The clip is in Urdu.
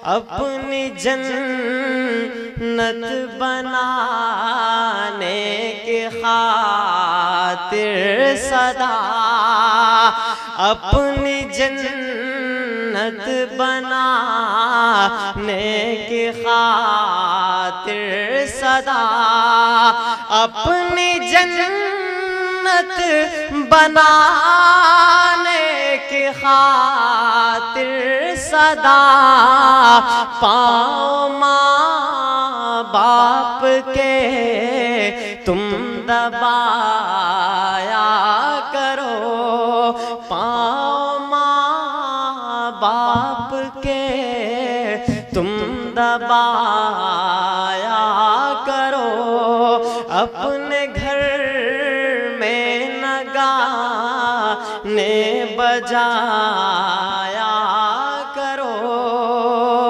اپنی جنت بنانے کی خاطر صدا، اپنی جنت بنانے کی خاطر صدا، اپنی جنت بنانے کی خاطر صدا، پاؤں ماں باپ کے تم دبایا کرو، پاؤں ماں باپ کے تم دبایا کرو، اپنے گھر میں نہ گانے بجا